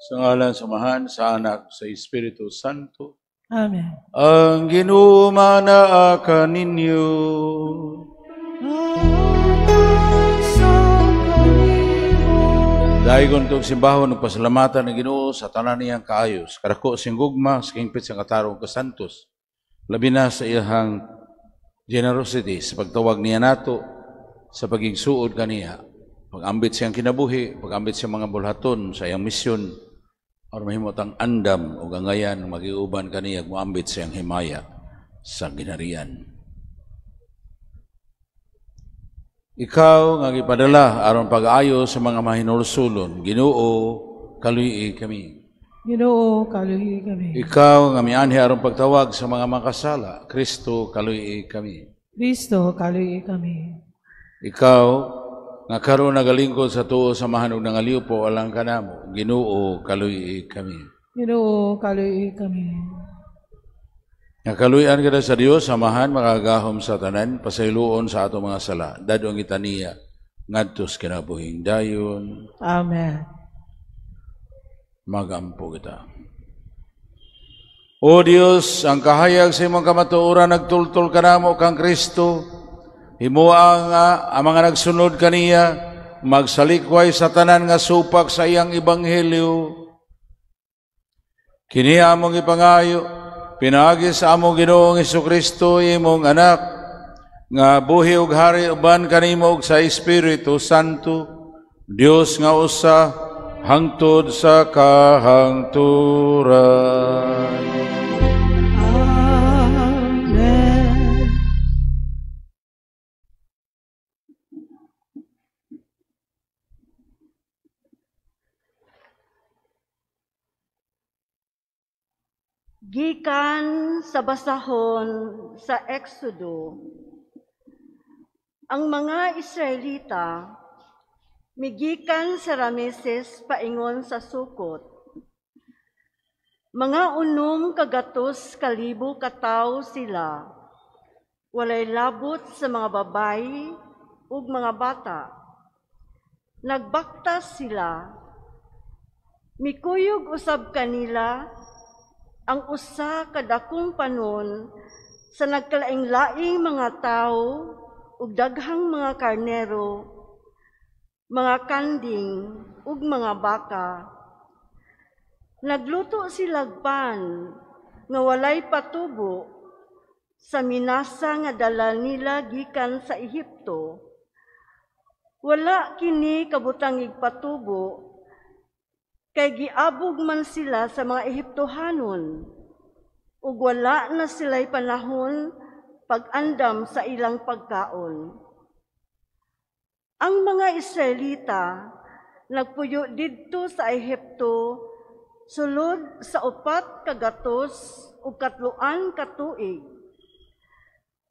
Sa ngalan, samahan, sa Anak, sa Espiritu Santo. Amen. Ang Ginoo manaa ninyo. Dahil kung simbahon ng pasalamatan ng Ginoo sa tanan niyang kaayos, karako sing gugma, sa kingpit sa katarong kasantos, labi na sa iyang generosity sa pagtawag niya nato sa pagigsuod kaniya, pag-ambit siyang kinabuhi, pag-ambit siyang mga bulhaton sa iyang misyon, or mahimot ang andam o gangayan magiuban kaniya muambit siyang himaya sa ginarian. Ikaw nga gipadala aron pag-ayo sa mga mahinulsulon, Ginoo kaluyi kami. Ginoo kaluyi kami. Ikaw nga mianhi aron pagtawag sa mga makasala, Kristo kaluyi kami. Kristo kaluyi kami. Ikaw nga karon nagalingkod sa tuo sa mahanog ng aliw po alang kanamo, Ginoo kaluyi kami. Ginoo kaluyi kami. Nga kaluyan kada sa Dios samahan makagahom sa tanan pasayloon sa ato mga sala dadong itaniya ngadtos kinabuhing dayon. Amen. Magampo kita. O Dios, ang kahayag sa imong kamatuoran nagtultol kanamo kang Kristo. Himuang ang mga nagsunod kaniya, magsalikway sa tanan nga supak sa iyang ebanghelyo. Kini among ipangayo, pinaagi sa among Ginoong Hesukristo, imong anak, nga buhi ug hari uban kanimo ug sa Espiritu Santo, Dios nga usa, hangtod sa kahangturan. Gikan sa basahon sa Exodo, ang mga Israelita migikan sa Rameses paingon sa Sukot. Mga 600,000 katawo sila, walay labot sa mga babayi ug mga bata. Nagbaktas sila, mikuyog usab kanila ang usa kadakong panon sa nagkalaing-laing mga tao ug daghang mga karnero, mga kanding ug mga baka. Nagluto sila pan nga walay patubo sa minasa nga dala nila gikan sa Ehipto. Wala kini kabutang igpatubo kay giabog man sila sa mga Ehiptohanon, ug wala na sila'y panahon pag-andam sa ilang pagkaon. Ang mga Israelita nagpuyo didto sa Ehipto sulod sa 400 ug 3 ka tuig.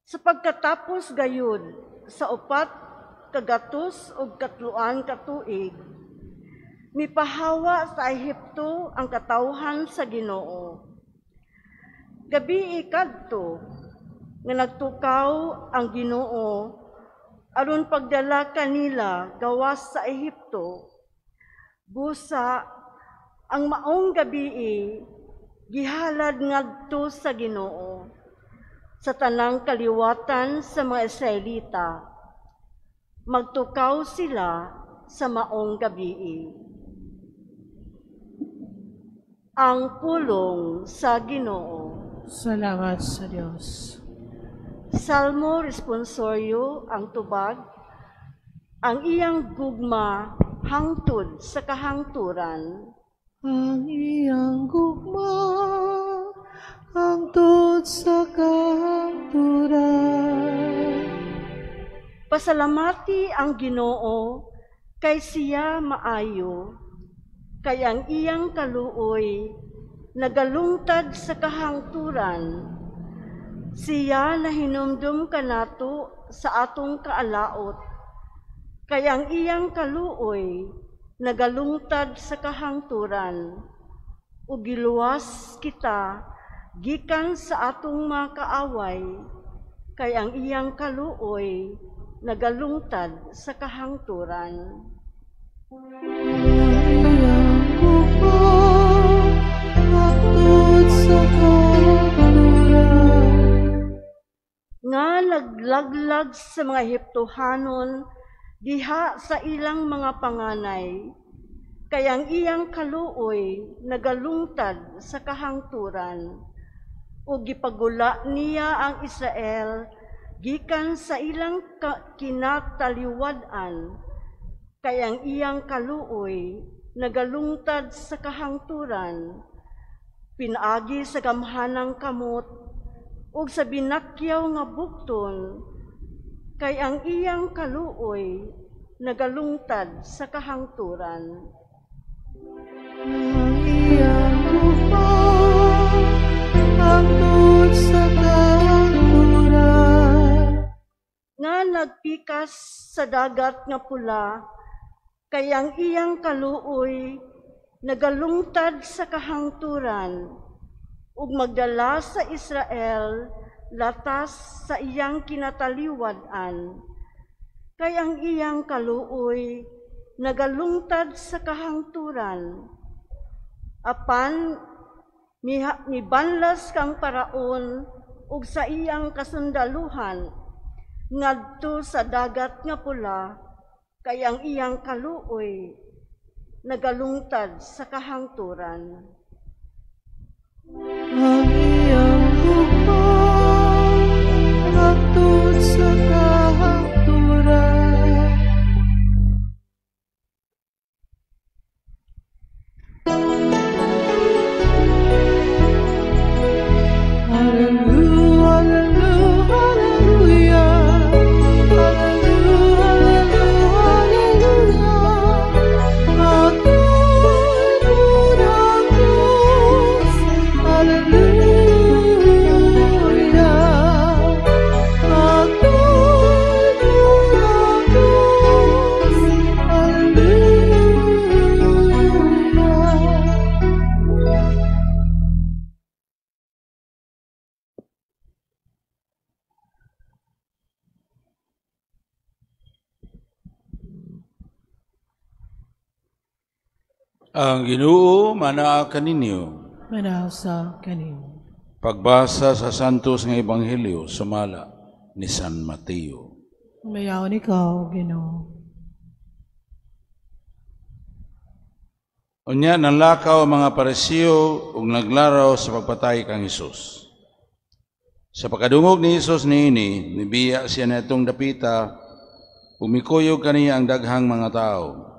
Sa pagkatapos gayud sa 400 ug 3 ka tuig, mipahawa sa Ehipto ang katawhan sa Ginoo. Gabi kadto nga nagtukaw ang Ginoo aron pagdala kanila gawas sa Ehipto. Busa ang maong gabi gihalad ngadto sa Ginoo sa tanang kaliwatan sa mga Israelita. Magtukaw sila sa maong gabi. Ang pulong sa Ginoo. Salamat sa Diyos. Salmo responsoryo ang tubag, ang iyang gugma hangtod sa kahangturan. Ang iyang gugma hangtod sa kahangturan. Pasalamati ang Ginoo kay siya maayo, kay ang iyang kaluoy nagalungtad sa kahangturan. Siya na hinumdum kanato sa atong kaalaot, kay ang iyang kaluoy nagalungtad sa kahangturan. Ug giluwas kita gikan sa atong mga kaaway, kay ang iyang kaluoy nagalungtad sa kahangturan. Ang iyang gugma gihatag sa mga Ehiptohanon diha sa ilang mga panganay, kayang iyang kaluoy nagalungtad sa kahangturan, ug gipagula niya ang Israel gikan sa ilang kinataliwad-an, kayang iyang kaluoy nagalungtad sa kahangturan, pinaagi sa gamhanang kamot ug sa binakyaw nga bukton, kay ang iyang kaluoy nagalungtad sa kahangturan. Ang iyang lupa, hangtod sa kahangturan. Nga nagpikas sa dagat nga pula, kay ang iyang kaluoy nagalungtad sa kahangturan, ug magdala sa Israel latas sa iyang kinataliwad-an, kay ang iyang kaluoy nagalungtad sa kahangturan. Apan mibanlas kang paraon ug sa iyang kasundaluhan ngadto sa dagat nga pula, kay ang iyang kaluoy nagalungtad sa kahangturan. Ang iyang lupa, hangtod sa kahangturan. Hallelujah, hallelujah, hallelujah, hallelujah, hallelujah. Ang Ginoo manaa kaninyo. Manasa kanimo. Pagbasa sa Santos nga Ebanghelyo sumala ni San Mateo. Mayaon ikaw, Ginoo. Unya nanlakaw ang mga Parisiyo ug naglaraw sa pagpatay kang Hesus. Sa pagkadungog ni Hesus niini, nibiya siya netong dapita, umikuyog kaniya ang daghang mga tao.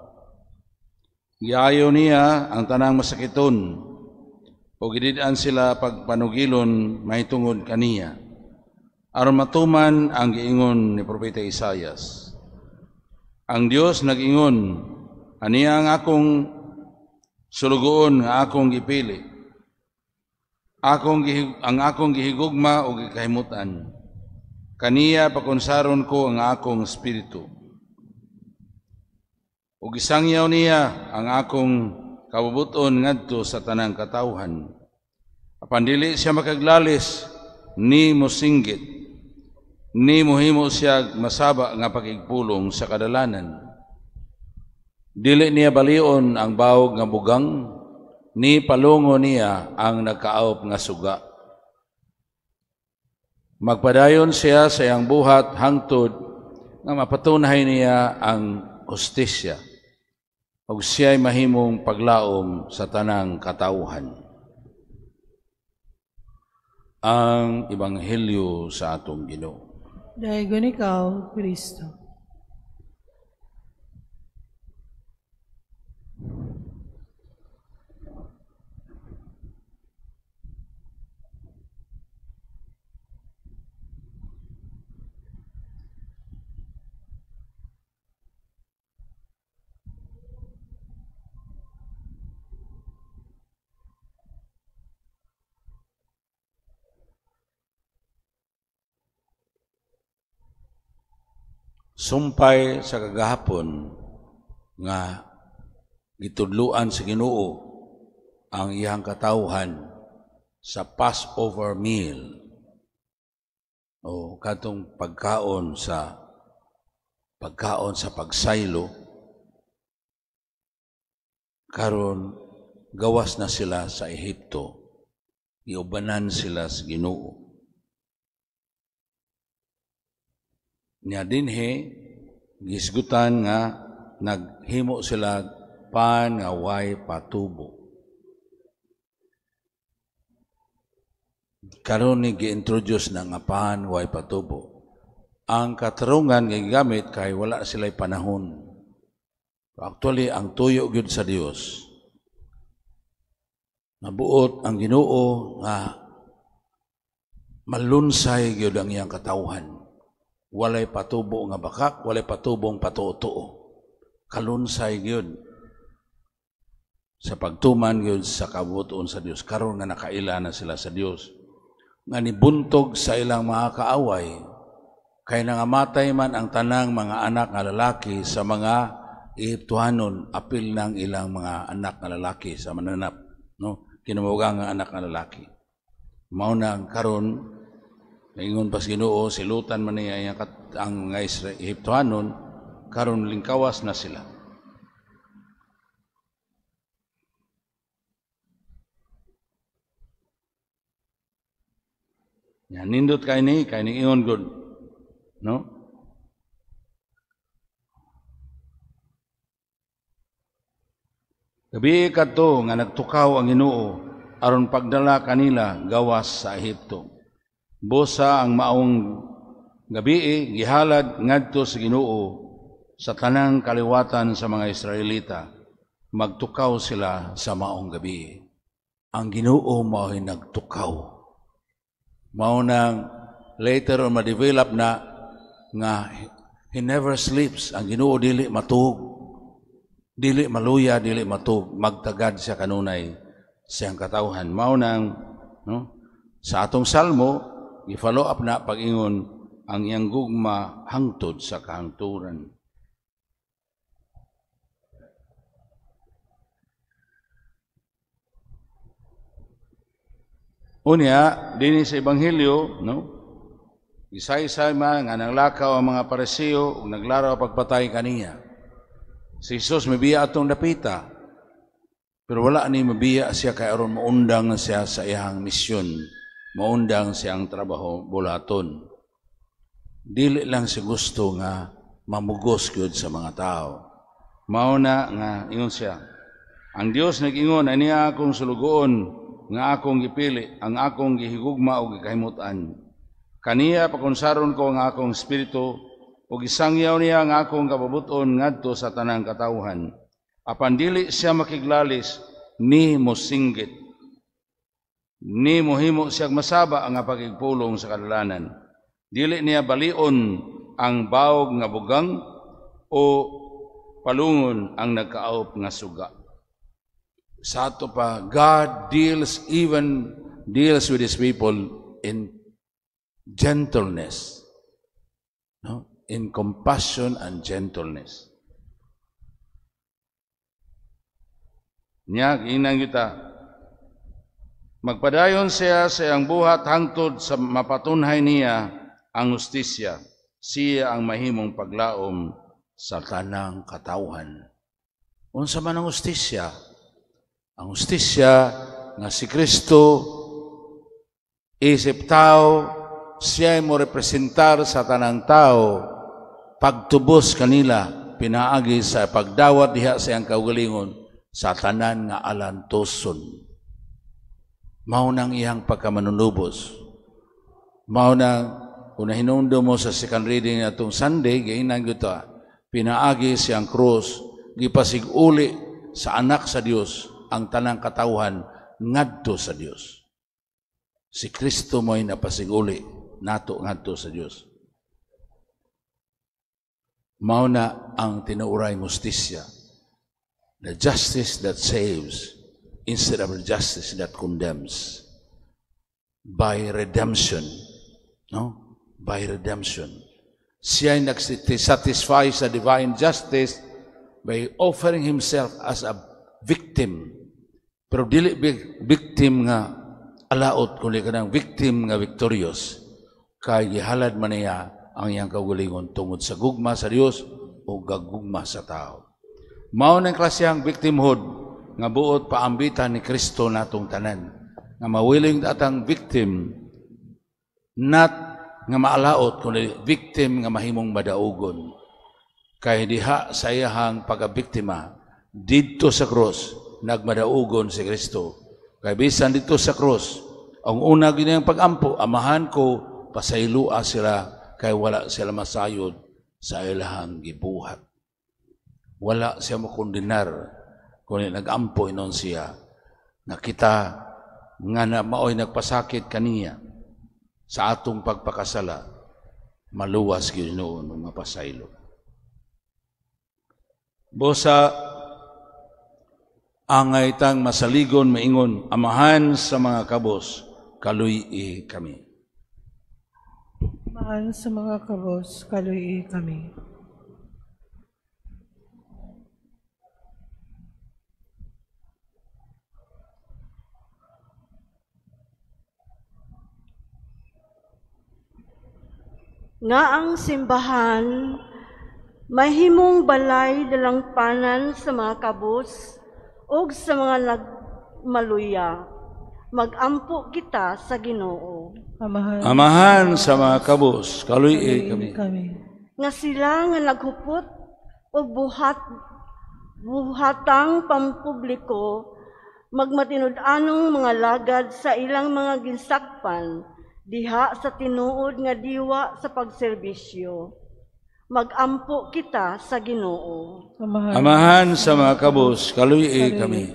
Giayo niya ang tanang masakiton, o gididaan sila pagpanugilon mahitungod kaniya. Aron matuman ang giingon ni Propeta Isaias. Ang Dios nag-ingon, aniya ang akong sulugoon nga akong gipili. Ang akong gihigugma o gikahimutan. Kaniya pakunsaron ko ang akong espiritu. Ug gisangyaw niya ang akong kabubuton ngadto sa tanang katawhan. Apan dili siya makaglalis ni mosinggit, ni mohimo siya masaba nga pagigpulong sa kadalanan. Dili niya balion ang bawog nga bugang, ni palungo niya ang nagkaawp nga suga. Magpadayon siya sa iyang buhat hangtod nga mapatunhay niya ang hustisya, ug siya'y mahimong paglaom sa tanang katawhan. Ang Ebanghelyo sa atong Ginoo. Dayon ikaw, Kristo. Sumpay sa kagahapon nga gitudluan sa Ginoo ang iyang katawhan sa Passover meal o katong pagkaon sa pagsaylo. Karon gawas na sila sa Ehipto, iubanan sila sa Ginoo. Nya dinhi gisgutan nga naghimo sila pan nga way patubo. Karon ni gi-introduce na nga pan way patubo. Ang katarungan nga gigamit kay wala sila'y panahon. Actually, ang tuyo gyud sa Dios. Nabuot ang Ginoo nga malunsay gyud ang iyang katawhan. Walay patubo nga bakak, walay patubong patuo-tuo. Kalunsay gyud sa pagtuman gyud sa kabuton sa Dios. Karon nga nakaila na sila sa Dios. Nga nibuntog sa ilang mga kaaway, kay nangamatay man ang tanang mga anak nga lalaki sa mga Ehiptohanon, apil ng ilang mga anak nga lalaki sa mananap, no? Kinumugang nga anak nga lalaki. Mao na ang karon, ingon pas Ginoo, silutan man niya ang mga Ehiptohanon, karon lingkawas na sila. Yan, nindot kay ni ingon good. No? Gabi kadto nga nagtukaw ang Ginoo aron pagdala kanila gawas sa Ehipto. Busa ang maong gabi gihalad ngadto sa Ginoo sa tanang kaliwatan sa mga Israelita. Magtukaw sila sa maong gabi. Ang Ginoo mao'y nagtukaw. Mao nang later on ma-develop na nga he never sleeps. Ang Ginoo dili matug. Dili maluya, dili matug, magtagad siya kanunay siyang katawhan. Mao nang no, sa atong salmo, i-follow up na pag-ingon ang iyang gugma hangtod sa kahangturan. Unya, dinhi sa Ebanghelyo, no? Isa-isa man nga nanglakaw ang mga Pariseo ug naglaraw pagpatay kaniya. Si Jesus mabiya atong dapita. Pero wala ni mabiya siya kay aron maundang siya sa iyang misyon. Maundang siyang trabaho bulaton. Dili lang si gusto nga mamugos gyud sa mga tao. Mao na nga ingon siya. Ang Dios nag-ingon ani akong sulugoon nga akong gipili, ang akong gihigugma ug gikahimutan. Kaniya pakunsaron ko ang akong espiritu ug isangyaw niya ang akong kababuton ngadto sa tanang katawhan. Apan dili siya makiglalis ni mosinggit. Ni mohimo siya masaba ang pagigpulong sa kadalanan. Dili niya balion ang bawog nga bugang o palungon ang nagkaawp nga suga. Sa ato pa, God deals with His people in gentleness. No? In compassion and gentleness. Nya inang kita magpadayon siya sa iyang buhat hangtod sa mapatunhay niya ang hustisya. Siya ang mahimong paglaom sa tanang katawhan. Unsa man ang hustisya? Ang hustisya nga si Kristo isip tao, siya mo representar sa tanang tao. Pagtubos kanila, pinaagi sa pagdawat diha sa iyang kaugalingon sa tanan nga alantoson. Mao nang iyang pagkamanunubos. Mao nang kung nahinundo mo sa second reading atong Sunday, gainang ito, pinaagi siyang krus, gipasig-uli sa anak sa Dios ang tanang katawhan ngadto sa Dios. Si Kristo mo'y napasig-uli nato ngadto sa Dios. Mao na ang tinuuray hustisya. The justice that saves instead of the justice that condemns. By redemption. No? By redemption. Siya ay nag-satisfy sa divine justice by offering himself as a victim. Pero dili victim nga alaot, kundi kanang victim nga victorious. Kay gihalad man niya ang iyang kaugalingon tungod sa gugma sa Dios o gagugma sa tao. Mao nang klaseng victimhood nga buot paambitan ni Kristo natong tanan. Nga mawiling atang victim, not nga maalaot kundi victim nga mahimong madaugon. Kay diha sa iyahang pagabiktima didto sa krus nagmadaugon si Kristo. Kay bisan dito sa krus ang una ginang pagampo, amahan ko pasaylua sila kay wala sila masayod sa ilahang gibuhat. Wala siya makondenar kundi nagampo inon siya. Nakita nga na maoy nagpasakit kaniya sa atong pagpakasala, maluwas Ginoo ng mapasaylo. Bosa angay tang masaligon maingon, amahan sa mga kabos, kaluy kami. Mahal sa mga kabos, kaluy kami. Nga ang simbahan, mahimong balay dalang panan sa mga kabos o sa mga nagmaluya. Magampo kita sa Ginoo. Amahan sa mga kabos, kaluy kami. Nga sila nga naghupot o buhatang pampubliko, magmatinud-anong mga lagad sa ilang mga ginsakpan, diha sa tinuod nga diwa sa pagserbisyo. Magampo kita sa Ginoo. Amahan sa mga kabos, kaluy kami.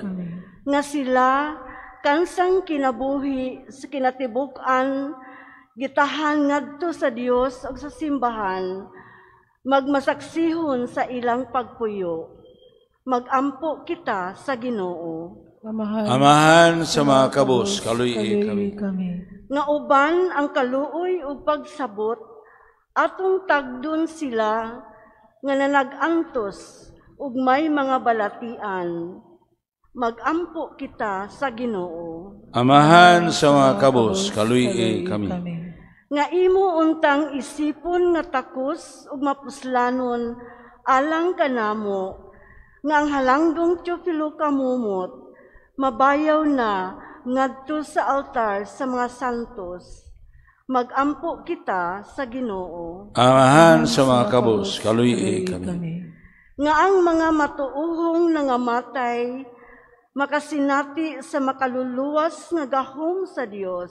Nga sila, kansang kinabuhi sa kinatibuk-an, gitahan ngadto sa Dios o sa simbahan, magmasaksihon sa ilang pagpuyo. Magampo kita sa Ginoo. Amahan sa mga kabos, kaluy kami. Nga uban ang kaluoy o pagsabot, atong tagdon sila nga nanag-antos ug may mga balatian. Magampo kita sa Ginoo. Amahan sa mga kabos, kaluy kami. Nga imo untang isipon nga takos ug mapuslanon alang kanamo, nga ang halangdong Teofilo kamumot, mabayaw na ngadto sa altar sa mga santos. Magampo kita sa Ginoo. Amahan sa mga kabos, kaluy kami. Nga ang mga matuuhong nangamatay, makasinati sa makaluluwas nga gahom sa Dios.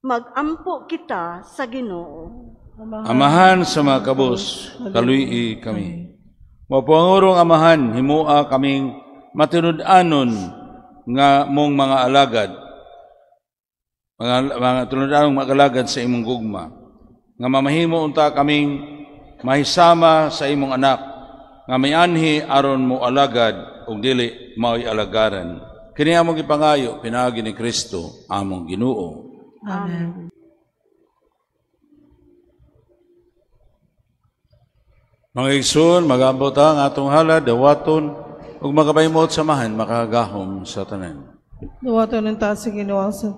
Magampo kita sa Ginoo. Amahan sa mga kabos, kaluy kami. Mapangurong amahan, himua kaming matinud-anon nga mong mga alagad, mga tinud-anong mga alagad sa imong gugma, nga mamahimo unta kaming mahisama sa imong anak, nga may anhi aron mo alagad ug dili mao'y alagaran. Kini among ipangayo pinaagi ni Kristo among Ginoo. Amen. Mga igsoon, magambot ang atong halad, dawaton, ug magabaymot samahan, makagahom sa tanan. Duwaton ng taas sa Ginoo sa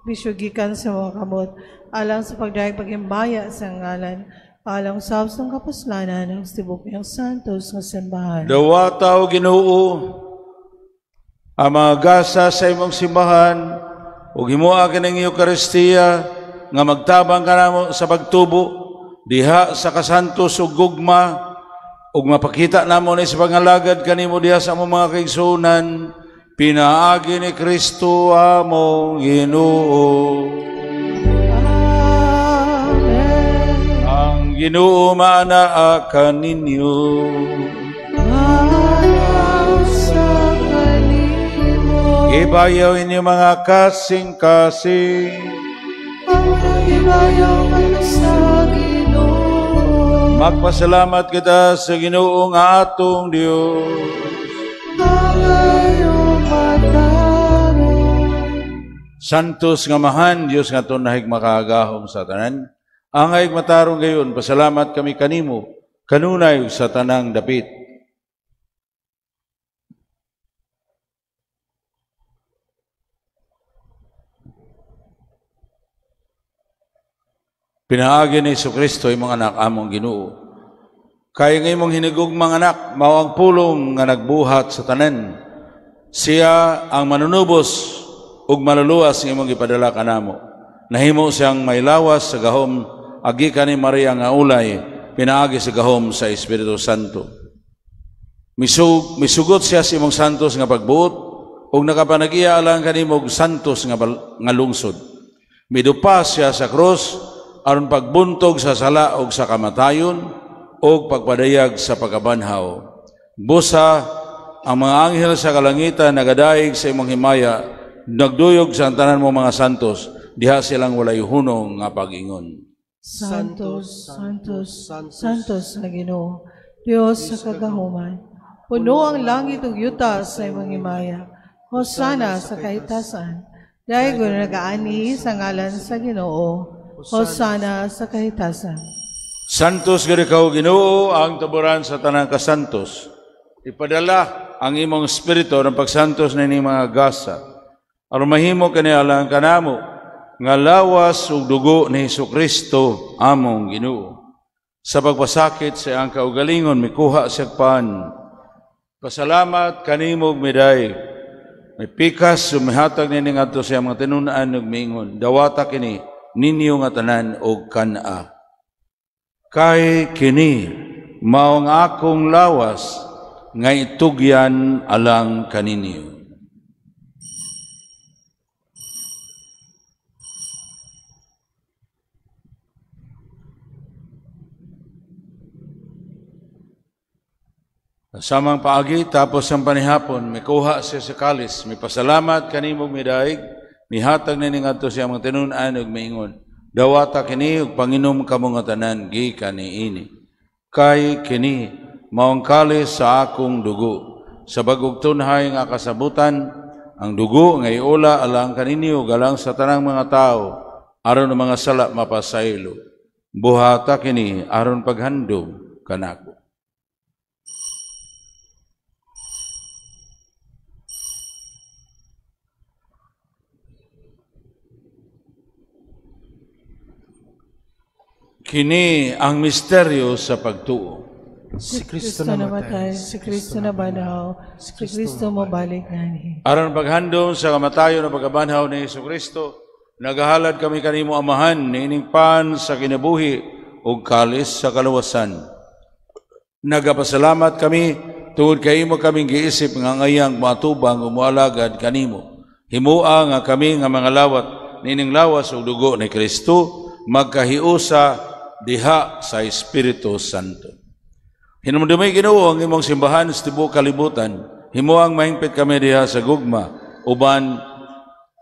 bisyogikan sa mga kamot, alang sa pagdayag pagimbaya sa ngalan, alang sa ng kapuslanan ng tibok niyang santos nga simbahan. Dawata o Ginoo, ang mga gasa sa imong simbahan, ug himua kining Eucharistia, nga magtabang ka namo sa pagtubo, diha sa kasantos ug gugma, ug mapakita namo ni sa pangalagad kanimo diha sa among mga kaigsunan, pinaagi ni Kristo among Ginoo. Amen. Ang Ginoo maanaa kaninyo. Alam sa kanimo, Ibayaw inyo mga kasing-kasing. ang nagibayaw man sa Ginoo. Magpasalamat kita sa Ginoo nga atong Dios. Ang iyong mataron. Santos nga mahan, Dios nga tunahig makagahom sa tanan. Ang ayig matarong gayon, pasalamat kami kanimo, kanunay sa tanang dapit. Pinaagi ni Jesucristo imong anak among Ginoo. Kaya nga imong hinigog mga anak, mao ang pulong nga nagbuhat sa tanan. Siya ang manunubos ug maluluwas nga imong gipadala kanamo. Nahimo siyang may lawas sa gahom agi kani Maria nga ulay pinaagi sa gahom sa Espiritu Santo. Misugot siya sa imong santos nga pagbuot ug nakapanagiya alang kanimo og santos nga lungsod. Midupas siya sa krus aron pagbuntog sa sala ug sa kamatayon ug pagpadayag sa pagkabanhaw. Busa ang mga anghel sa kalangitan nagadaig sa imong himaya, nagduyog sa tanan mo mga santos, diha silang walay hunong nga pag-ingon. Santos, Santos, Santos na Ginoo, Dios sa kagahuman, puno ang langit ug yuta sa imong himaya. Hosana sa kahitasan, dahil ko nagaani sa ngalan sa Ginoo. Hosana sa kahitasan. Santos gari ka, Ginoo, ang taburan sa tanang kasantos. Ipadala ang imong espiritu ng pagsantos na inyong mga gasa. Aron mahimo kanialang kanamo, nga lawas ug dugo ni Hesukristo among Ginoo. Sa pagpasakit sa iyang kaugalingon, mikuha siya pan. Pasalamat kanimo miday. May pikas sumihatag nini ngadto sa mga tinunaan ug miingon, dawata kini ninyo nga tanan og kana. Kay kini mao nga akong lawas nga itugyan alang kaninyo. Samang paagi, tapos ang panihapon, may kuha siya sa kalis, may pasalamat kanimog midaig, mihatag na ningadto siya mga tinunan ug miingon, dawata kini ug panginom kamo nga tanan gikan niini. Kay kini maong kalis sa akong dugo, sa bagog tunhay nga kasabutan, ang dugo nga iula alang kaninyo galang sa tanang mga tao, aron ang mga sala mapasaylo. Buhata kini aron paghandom kanako. Kini ang misteryo sa pagtuo. Si Kristo namatay, si Kristo nabanaw, si Kristo mabalik ngani. Aron paghandom sa kamatayon na pagkabanhaw ni Hesukristo, nagahalad kami kanimo amahan niining pan sa kinabuhi ug kalis sa kaluwasan. Nagapasalamat kami tungod kay imo kaming giisip nga ngayang matubang umualagad kanimo. Himua nga kami nga mga lawat nining lawas ug dugo ni Kristo magkahiusa diha sa Espiritu Santo. Hinumdumay Ginoo ang imong simbahan sa tibuok kalibutan. Himuang mahingpit kami diha sa gugma uban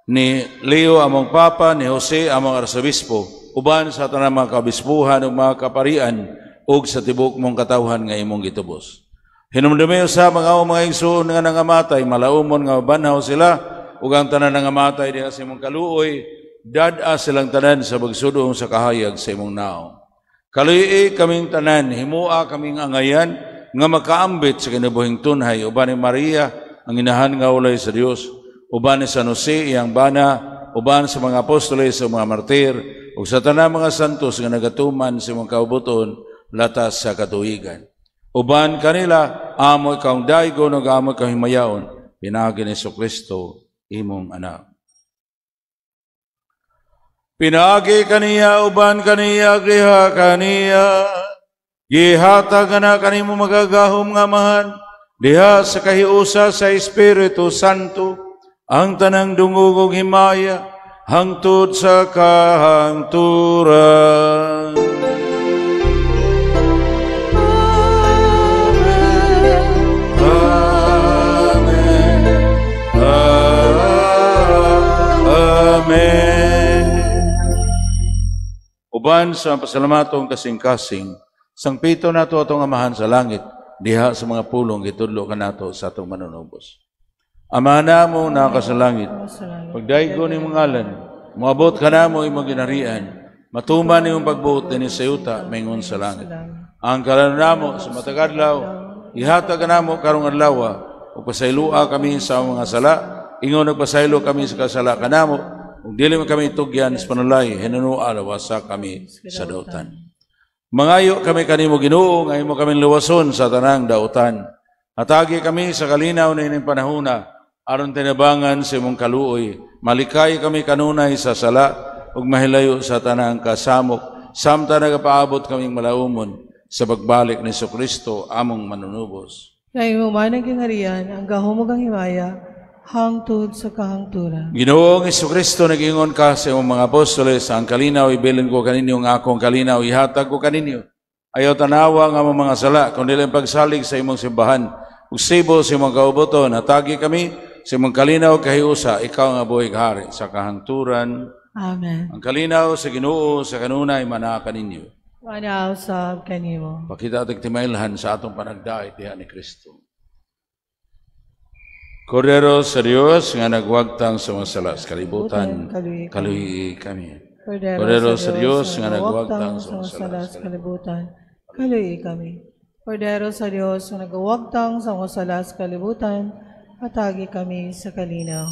ni Leo among papa, ni Jose among arsobispo, uban sa tanang mga kabispuhan ug mga kaparian ug sa tibuok mong katawhan nga imong gitubos. Hinumdumay sa mga igsoon nga nangamatay, malaumon nga banhaw sila ug ang tanan nangamatay diha sa imong kaluoy, dad-a silang tanan sa bagsudong sa kahayag sa imong naong. Kaluyi kaming tanan, himua kaming angayan, nga makaambit sa kinabuhing tunhay, uban ni Maria, ang inahan nga ulay sa Dios, uban ni San Jose, iyang bana, uban sa mga apostoles sa mga martir, ug sa tanang mga santos nga nagatuman sa mga kaubuton, latas sa katuigan. Uban kanila, amoy kaong daigon ug amoy kaong himayaon, pinagi ni Hesukristo, imong anak. Pinagi kaniya, uban kaniya, griha kaniya. Gihatag na kanimo magagahom nga mahan, diha sa kahiusa sa Espiritu Santo, ang tanang dungog ug himaya, hangtod sa kahangturan. Amen. Amen. Uban sa pasalamatong kasing-kasing, sangpito nato atong amahan sa langit, diha sa mga pulong gitudlo ka nato sa atong manunubos. Amahan namo na ka sa langit, pagdaigo ni mong ngalan, moabot ka namo imong ginarian, matuman imong pagbuot din sa yuta, maingon sa langit. Ang kalan namo sa matagadlaw, ihatag ka namo karong adlaw, ug pasaylua kami sa mga sala, ingon nagpasaylo kami sa kasala ka namo, ug dili man kami tugyan sa panulay, hinunua lawasa kami sa dautan. Mangayo kami kanimo Ginoo, nga imo kami luwason sa tanang dautan. Atagi kami sa kalinaw na ining panahona, aron tinabangan sa imong kaluoy. Malikay kami kanunay sa sala, ug mahilayo sa tanang kasamok, samtang nagapaabot kaming malaumon sa pagbalik ni Kristo among manunubos. Kaya mo man ang kingharian, ang gahumog ang himaya, hangtod sa kahangturan. Ginoong Kristo, nag-ingon ka sa imong mga apostoles, ang kalinaw ibilin ko kaninyo, ang akong kalinaw ihatag ko kaninyo. Ayaw tanawa nga mga sala, kundi lang pagsalig sa imong simbahan. Ug sibo sa imong kauboton, natagi kami sa imong kalinaw kahiusa, ikaw nga buhig hari sa kahangturan. Amen. Ang kalinaw sa Ginoo sa kanunay manakan ninyo. Manaw sa kanimo. Pakita at timailhan sa atong panagdait diha ni Kristo. Kordero sa Diyos nga nagwagtang sa mga sala sa kalibutan, kaluhi kami. Kordero sa Diyos nga nagwagtang sa mga sala sa kalibutan, kaluhi kami. Kordero sa Diyos nga nagwagtang sa mga sala sa kalibutan, atagi kami sa kalinaw.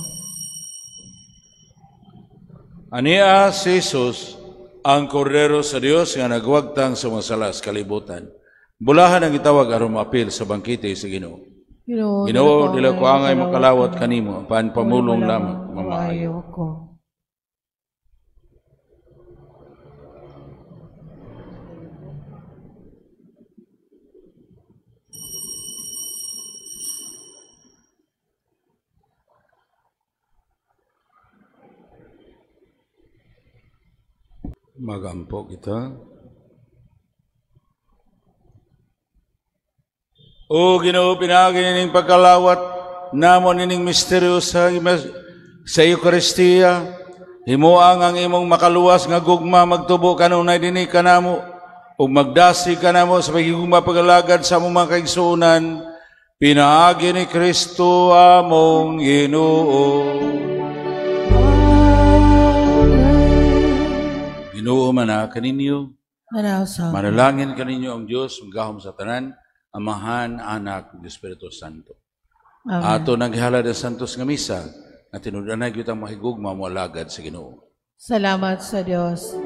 Ania si Jesus, ang Kordero sa Diyos nga nagwagtang sa mga sala sa kalibutan. Bulahan ang itawag aron maapil sa bangkite sa Ginoo. Ginoo, dila ko angay makalawat kanimo, paan pamulong lamang mamaayo ko. Magampo kita. O Ginoo, pinagi ning pagkalawat namon ining misteryo sa Eucharistia. Himuang ang imong makaluwas nga gugma magtubo kanunay dinhi kanamo ug magdasi kanamo sa pagigugma pagalagad sa among mga kaigsuonan. Pinaagi ni Kristo among Ginoo. Ginoo man kaninyo. Manalangin kaninyo ang Dios magahom sa tanan. Amahan, Anak, ng Espiritu Santo. Amen. Ato naghihalad ang Santos nga misa, na tinudanay kitang mahigugma mo alagad sa Ginoo. Salamat sa Diyos.